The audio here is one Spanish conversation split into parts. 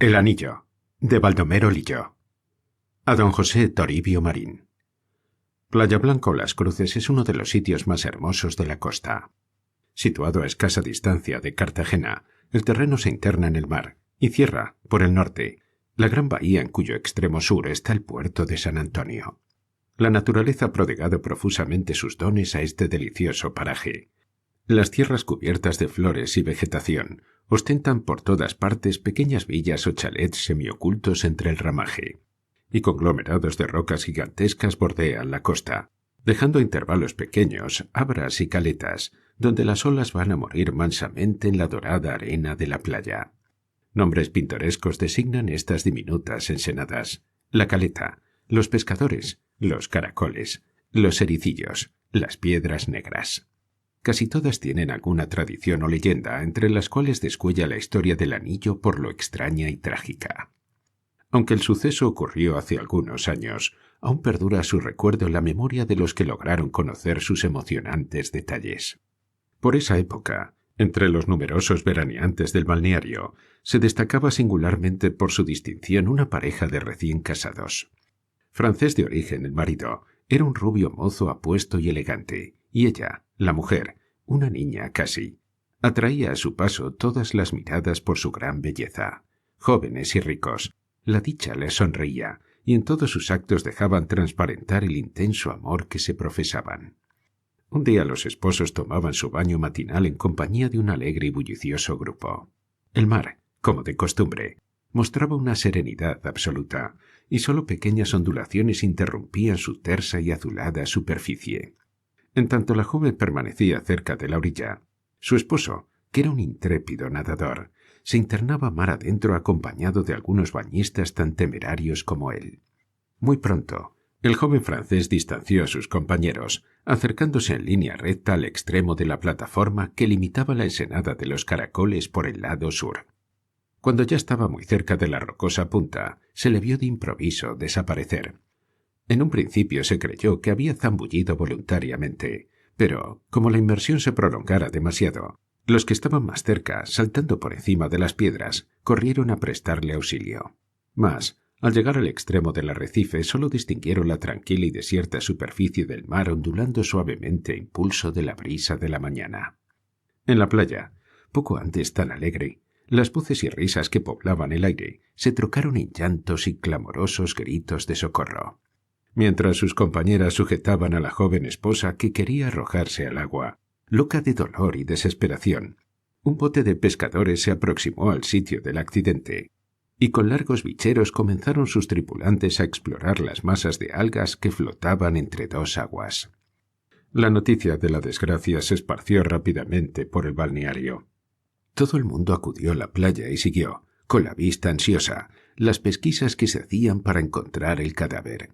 El anillo, de Baldomero Lillo. A don José Toribio Marín. Playa Blanca o Las Cruces es uno de los sitios más hermosos de la costa. Situado a escasa distancia de Cartagena, el terreno se interna en el mar y cierra, por el norte, la gran bahía en cuyo extremo sur está el puerto de San Antonio. La naturaleza ha prodigado profusamente sus dones a este delicioso paraje. Las tierras cubiertas de flores y vegetación ostentan por todas partes pequeñas villas o chalets semiocultos entre el ramaje, y conglomerados de rocas gigantescas bordean la costa, dejando a intervalos pequeños abras y caletas, donde las olas van a morir mansamente en la dorada arena de la playa. Nombres pintorescos designan estas diminutas ensenadas: la caleta, los pescadores, los caracoles, los ericillos, las piedras negras. Casi todas tienen alguna tradición o leyenda, entre las cuales descuella la historia del anillo por lo extraña y trágica. Aunque el suceso ocurrió hace algunos años, aún perdura su recuerdo en la memoria de los que lograron conocer sus emocionantes detalles. Por esa época, entre los numerosos veraneantes del balneario, se destacaba singularmente por su distinción una pareja de recién casados. Francés de origen el marido, era un rubio mozo apuesto y elegante, y ella, la mujer, una niña casi, atraía a su paso todas las miradas por su gran belleza. Jóvenes y ricos, la dicha les sonreía, y en todos sus actos dejaban transparentar el intenso amor que se profesaban. Un día los esposos tomaban su baño matinal en compañía de un alegre y bullicioso grupo. El mar, como de costumbre, mostraba una serenidad absoluta, y sólo pequeñas ondulaciones interrumpían su tersa y azulada superficie. En tanto la joven permanecía cerca de la orilla, su esposo, que era un intrépido nadador, se internaba mar adentro acompañado de algunos bañistas tan temerarios como él. Muy pronto, el joven francés distanció a sus compañeros, acercándose en línea recta al extremo de la plataforma que limitaba la ensenada de los Caracoles por el lado sur. Cuando ya estaba muy cerca de la rocosa punta, se le vio de improviso desaparecer. En un principio se creyó que había zambullido voluntariamente, pero, como la inmersión se prolongara demasiado, los que estaban más cerca, saltando por encima de las piedras, corrieron a prestarle auxilio. Mas, al llegar al extremo del arrecife, solo distinguieron la tranquila y desierta superficie del mar ondulando suavemente a impulso de la brisa de la mañana. En la playa, poco antes tan alegre, las voces y risas que poblaban el aire se trocaron en llantos y clamorosos gritos de socorro. Mientras sus compañeras sujetaban a la joven esposa que quería arrojarse al agua, loca de dolor y desesperación, un bote de pescadores se aproximó al sitio del accidente, y con largos bicheros comenzaron sus tripulantes a explorar las masas de algas que flotaban entre dos aguas. La noticia de la desgracia se esparció rápidamente por el balneario. Todo el mundo acudió a la playa y siguió, con la vista ansiosa, las pesquisas que se hacían para encontrar el cadáver.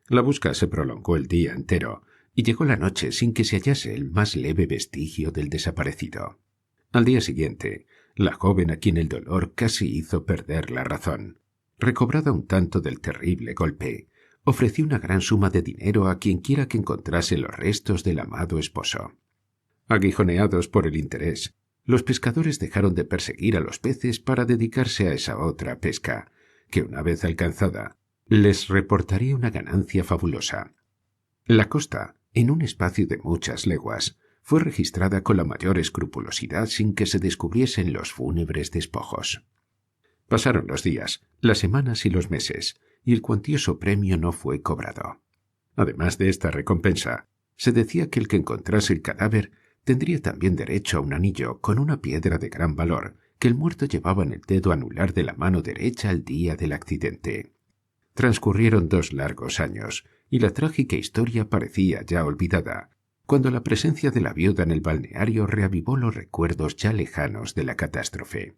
La búsqueda se prolongó el día entero, y llegó la noche sin que se hallase el más leve vestigio del desaparecido. Al día siguiente, la joven a quien el dolor casi hizo perder la razón, recobrada un tanto del terrible golpe, ofreció una gran suma de dinero a quienquiera que encontrase los restos del amado esposo. Aguijoneados por el interés, los pescadores dejaron de perseguir a los peces para dedicarse a esa otra pesca, que una vez alcanzada, les reportaría una ganancia fabulosa. La costa, en un espacio de muchas leguas, fue registrada con la mayor escrupulosidad sin que se descubriesen los fúnebres despojos. Pasaron los días, las semanas y los meses, y el cuantioso premio no fue cobrado. Además de esta recompensa, se decía que el que encontrase el cadáver tendría también derecho a un anillo con una piedra de gran valor que el muerto llevaba en el dedo anular de la mano derecha al día del accidente. Transcurrieron 2 largos años, y la trágica historia parecía ya olvidada, cuando la presencia de la viuda en el balneario reavivó los recuerdos ya lejanos de la catástrofe.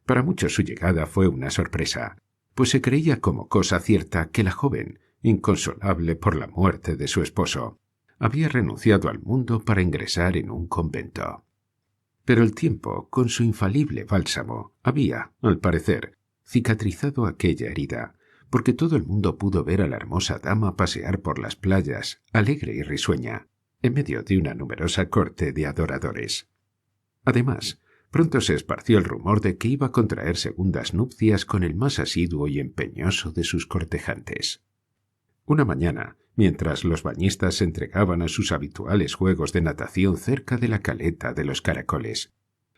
Para muchos su llegada fue una sorpresa, pues se creía como cosa cierta que la joven, inconsolable por la muerte de su esposo, había renunciado al mundo para ingresar en un convento. Pero el tiempo, con su infalible bálsamo, había, al parecer, cicatrizado aquella herida, porque todo el mundo pudo ver a la hermosa dama pasear por las playas, alegre y risueña, en medio de una numerosa corte de adoradores. Además, Pronto se esparció el rumor de que iba a contraer segundas nupcias con el más asiduo y empeñoso de sus cortejantes. Una mañana, mientras los bañistas se entregaban a sus habituales juegos de natación cerca de la caleta de los Caracoles,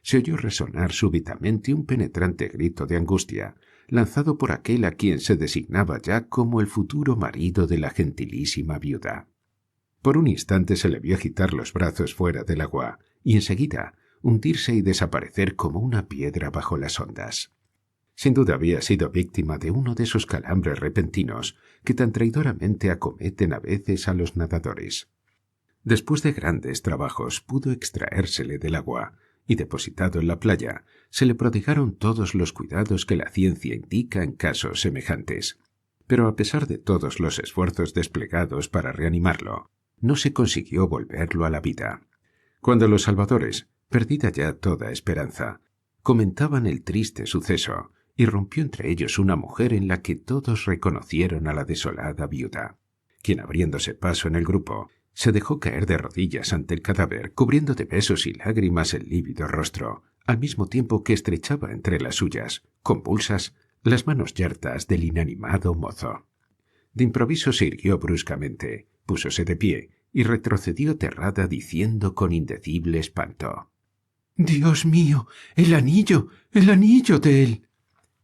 se oyó resonar súbitamente un penetrante grito de angustia, lanzado por aquel a quien se designaba ya como el futuro marido de la gentilísima viuda. Por un instante se le vio agitar los brazos fuera del agua, y enseguida hundirse y desaparecer como una piedra bajo las ondas. Sin duda había sido víctima de uno de esos calambres repentinos que tan traidoramente acometen a veces a los nadadores. Después de grandes trabajos pudo extraérsele del agua, y depositado en la playa, se le prodigaron todos los cuidados que la ciencia indica en casos semejantes. Pero a pesar de todos los esfuerzos desplegados para reanimarlo, no se consiguió volverlo a la vida. Cuando los salvadores, perdida ya toda esperanza, comentaban el triste suceso, irrumpió entre ellos una mujer en la que todos reconocieron a la desolada viuda, quien, abriéndose paso en el grupo, se dejó caer de rodillas ante el cadáver, cubriendo de besos y lágrimas el lívido rostro, al mismo tiempo que estrechaba entre las suyas, convulsas, las manos yertas del inanimado mozo. De improviso se irguió bruscamente, púsose de pie y retrocedió aterrada diciendo con indecible espanto: «¡Dios mío! ¡El anillo! ¡El anillo de él!».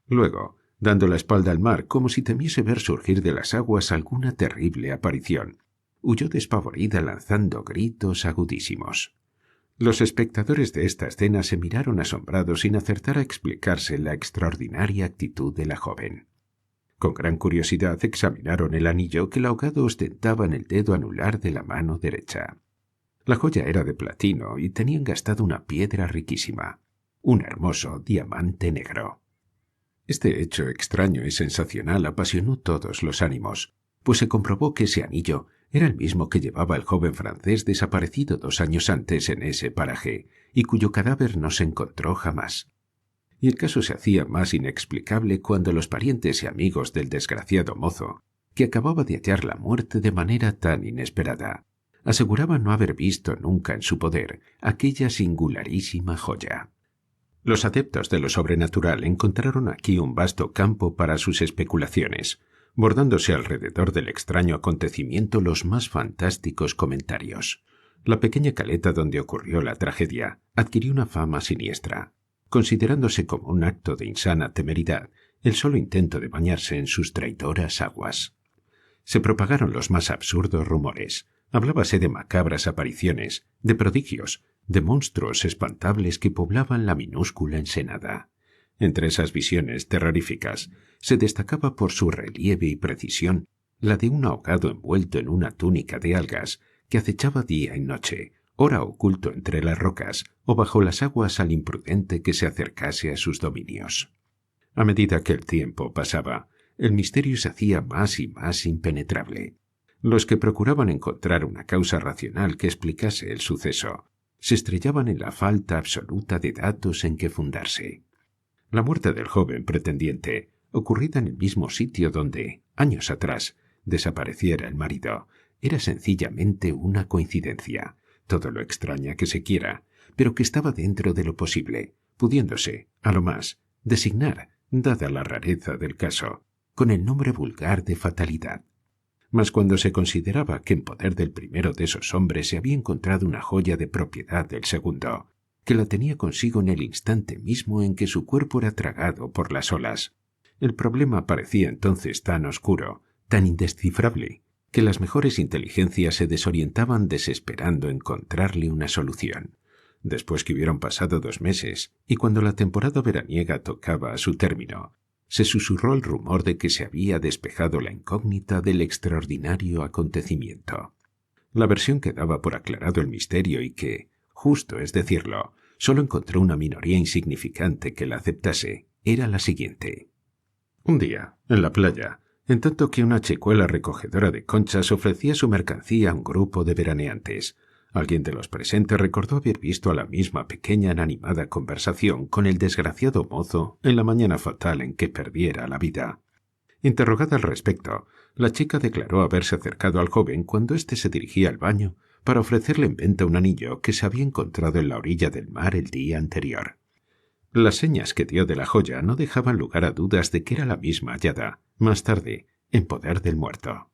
Luego, dando la espalda al mar como si temiese ver surgir de las aguas alguna terrible aparición, huyó despavorida lanzando gritos agudísimos. Los espectadores de esta escena se miraron asombrados sin acertar a explicarse la extraordinaria actitud de la joven. Con gran curiosidad examinaron el anillo que el ahogado ostentaba en el dedo anular de la mano derecha. La joya era de platino y tenía engastado una piedra riquísima, un hermoso diamante negro. Este hecho extraño y sensacional apasionó todos los ánimos, pues se comprobó que ese anillo era el mismo que llevaba el joven francés desaparecido 2 años antes en ese paraje, y cuyo cadáver no se encontró jamás. Y el caso se hacía más inexplicable cuando los parientes y amigos del desgraciado mozo, que acababa de hallar la muerte de manera tan inesperada, aseguraban no haber visto nunca en su poder aquella singularísima joya. Los adeptos de lo sobrenatural encontraron aquí un vasto campo para sus especulaciones, bordándose alrededor del extraño acontecimiento los más fantásticos comentarios. La pequeña caleta donde ocurrió la tragedia adquirió una fama siniestra, considerándose como un acto de insana temeridad el solo intento de bañarse en sus traidoras aguas. Se propagaron los más absurdos rumores. Hablábase de macabras apariciones, de prodigios, de monstruos espantables que poblaban la minúscula ensenada. Entre esas visiones terroríficas se destacaba por su relieve y precisión la de un ahogado envuelto en una túnica de algas que acechaba día y noche, ora oculto entre las rocas o bajo las aguas al imprudente que se acercase a sus dominios. A medida que el tiempo pasaba, el misterio se hacía más y más impenetrable. Los que procuraban encontrar una causa racional que explicase el suceso se estrellaban en la falta absoluta de datos en que fundarse. La muerte del joven pretendiente, ocurrida en el mismo sitio donde, años atrás, desapareciera el marido, era sencillamente una coincidencia, todo lo extraña que se quiera, pero que estaba dentro de lo posible, pudiéndose, a lo más, designar, dada la rareza del caso, con el nombre vulgar de fatalidad. Mas cuando se consideraba que en poder del primero de esos hombres se había encontrado una joya de propiedad del segundo, que la tenía consigo en el instante mismo en que su cuerpo era tragado por las olas, el problema parecía entonces tan oscuro, tan indescifrable, que las mejores inteligencias se desorientaban desesperando encontrarle una solución. Después que hubieron pasado 2 meses, y cuando la temporada veraniega tocaba a su término, se susurró el rumor de que se había despejado la incógnita del extraordinario acontecimiento. La versión que daba por aclarado el misterio y que, justo es decirlo, solo encontró una minoría insignificante que la aceptase, era la siguiente. Un día, en la playa, en tanto que una chicuela recogedora de conchas ofrecía su mercancía a un grupo de veraneantes, alguien de los presentes recordó haber visto a la misma pequeña en animada conversación con el desgraciado mozo en la mañana fatal en que perdiera la vida. Interrogada al respecto, la chica declaró haberse acercado al joven cuando éste se dirigía al baño para ofrecerle en venta un anillo que se había encontrado en la orilla del mar el día anterior. Las señas que dio de la joya no dejaban lugar a dudas de que era la misma hallada, más tarde, en poder del muerto.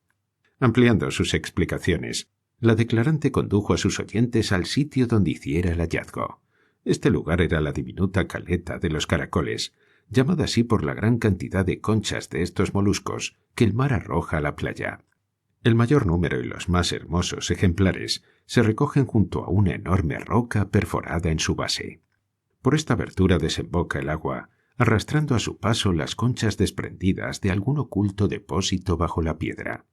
Ampliando sus explicaciones, la declarante condujo a sus oyentes al sitio donde hiciera el hallazgo. Este lugar era la diminuta caleta de los caracoles, llamada así por la gran cantidad de conchas de estos moluscos que el mar arroja a la playa. El mayor número y los más hermosos ejemplares se recogen junto a una enorme roca perforada en su base. Por esta abertura desemboca el agua, arrastrando a su paso las conchas desprendidas de algún oculto depósito bajo la piedra.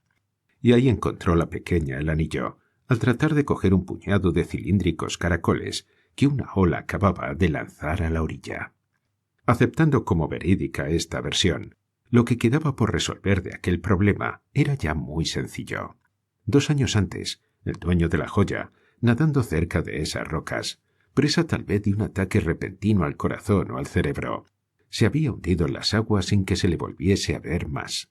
Y ahí encontró la pequeña el anillo, al tratar de coger un puñado de cilíndricos caracoles que una ola acababa de lanzar a la orilla. Aceptando como verídica esta versión, lo que quedaba por resolver de aquel problema era ya muy sencillo. 2 años antes, el dueño de la joya, nadando cerca de esas rocas, presa tal vez de un ataque repentino al corazón o al cerebro, se había hundido en las aguas sin que se le volviese a ver más.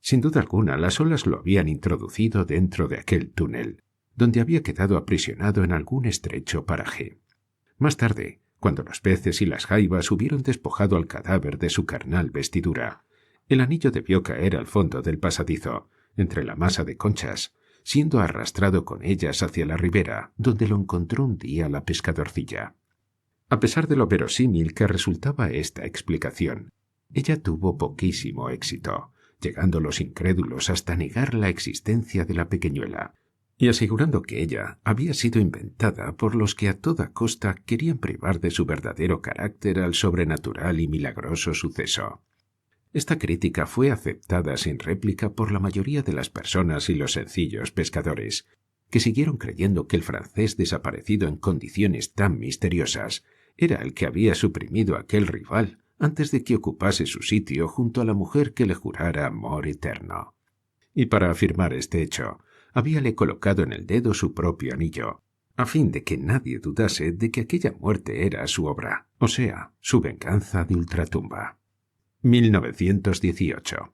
Sin duda alguna, las olas lo habían introducido dentro de aquel túnel, donde había quedado aprisionado en algún estrecho paraje. Más tarde, cuando los peces y las jaivas hubieron despojado al cadáver de su carnal vestidura, el anillo debió caer al fondo del pasadizo, entre la masa de conchas, siendo arrastrado con ellas hacia la ribera, donde lo encontró un día la pescadorcilla. A pesar de lo verosímil que resultaba esta explicación, ella tuvo poquísimo éxito, llegando los incrédulos hasta negar la existencia de la pequeñuela, y asegurando que ella había sido inventada por los que a toda costa querían privar de su verdadero carácter al sobrenatural y milagroso suceso. Esta crítica fue aceptada sin réplica por la mayoría de las personas y los sencillos pescadores, que siguieron creyendo que el francés desaparecido en condiciones tan misteriosas era el que había suprimido a aquel rival antes de que ocupase su sitio junto a la mujer que le jurara amor eterno. Y para afirmar este hecho, habíale colocado en el dedo su propio anillo, a fin de que nadie dudase de que aquella muerte era su obra, o sea, su venganza de ultratumba. 1918.